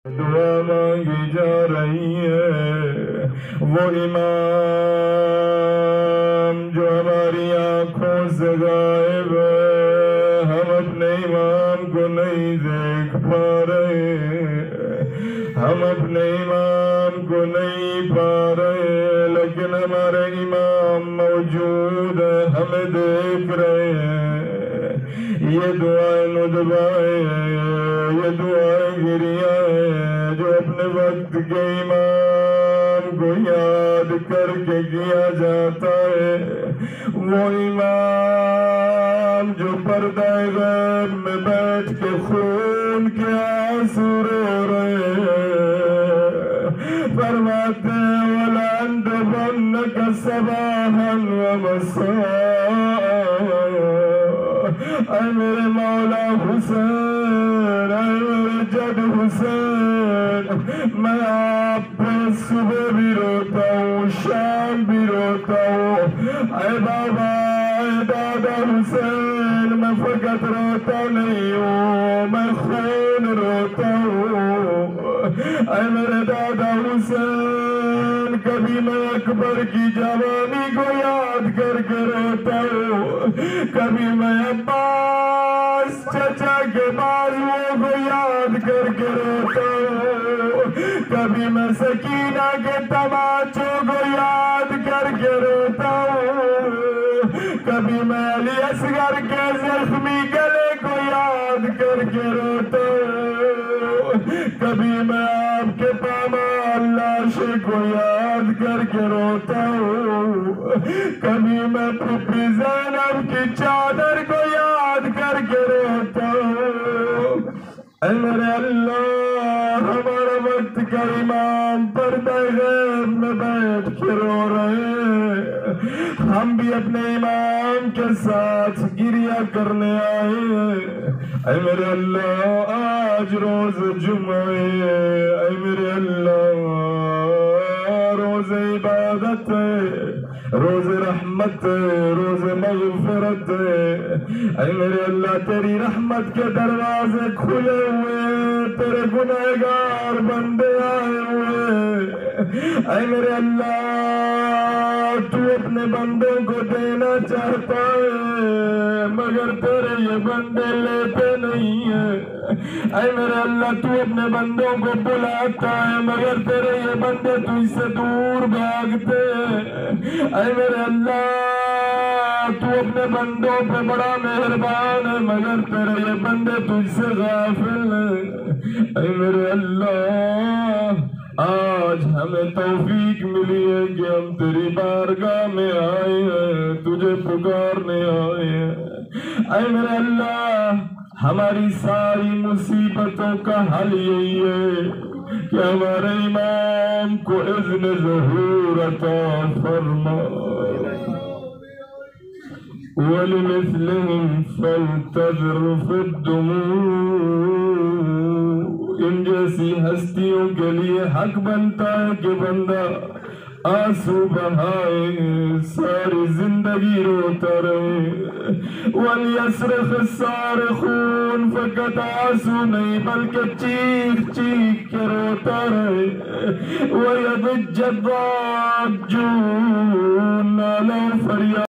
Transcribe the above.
دعا مانگی جا رہی ہے وہ امام جو ہماری آنکھوں سے غائب ہے، ہم اپنے امام کو نہیں دیکھ پا رہے، ہم اپنے امام کو نہیں پا رہے، لیکن ہمارے امام موجود ہے، ہمیں دیکھ رہے ہیں۔ یہ دعائیں ندبائیں ہیں، یہ دعائیں گریاں ہیں جو اپنے وقت کے امام کو یاد کر کے کیا جاتا ہے۔ وہ امام جو پردہ غیب میں بیٹھ کے خون کے آنسو رو رہے ہیں، فرماتے ہیں وَلَأَنْتَبَنَّكَ صَبَاحًا وَمَسَاءً۔ اے میرے مولا حسین، اے میرے جد حسین، میں آپ پہ صبح بھی روتا ہوں، شام بھی روتا ہوں۔ اے بابا، اے دادا حسین، میں فقط روتا نہیں ہوں، میں خون روتا ہوں۔ اے میرے دادا حسین، کبھی میں اکبر کی جوانی کو یاد کر کے روتا ہوں، کبھی میں عباس چچا کے بازوؤں کو یاد کر کے روتا ہوں، کبھی میں سکینہ کے تماچوں کو یاد کر کے روتا ہوں، کبھی میں علی اصغر کے زخمی گلے کو یاد کر کے روتا ہوں، کبھی میں آپ کے پامال لاشے کو یاد کر کے روتا ہوں، کبھی میں پھپھی زینب کی چادر کو یاد کر کے روتا ہوں۔ اے میرے اللہ، ہمارا وقت کا امام پردہ غیب میں بیٹھ کے رو رہے ہیں، ہم بھی اپنے امام کے ساتھ گریہ کرنے آئے ہیں۔ اے میرے اللہ، آج روز جمعہ ہے، اے میرے اللہ، روز عبادت ہے، روز رحمت ہے، روز مغفرت ہے۔ اے میرے اللہ، تیری رحمت کے دروازے کھلے ہوئے ہیں، تیرے گنہگار بندے آئے ہوئے ہیں۔ اے میرے اللہ، تو اپنے بندوں کو دینا چاہتا ہے، مگر تیرے یہ بندے لیتے نہیں ہیں۔ اے میرے اللہ، تو اپنے بندوں کو بلاتا ہے، مگر تیرے یہ بندے تجھ سے دور بھاگتے ہیں۔ اے میرے اللہ، تو اپنے بندوں پہ بڑا مہربان ہے، مگر تیرے یہ بندے تجھ سے غافل ہیں۔ اے میرے اللہ، آج ہمیں توفیق ملی ہے کہ ہم تیری بارگاہ میں آئے ہیں، تجھے پکارنے آئے ہیں۔ اے میرے اللہ، ہماری ساری مصیبتوں کا حل یہی ہے کہ ہمارے امام کو اذن ظہور عطا فرما۔ وَلِمِثْلِهِمْ فَلْتَذْرُ فِي الدُّمُوعِ۔ ان جیسی ہستیوں کے لیے حق بنتا ہے کہ بندہ آنسو بہائے، ساری زندگی روتا رہے۔ وَلْيَصْرِخِ الصَّارِخُونَ، فقط آنسو نہیں بلکہ چیخ چیخ کے روتا رہے۔ وَيَضِجَّ الضَّاجُّونَ، نالہ فریاد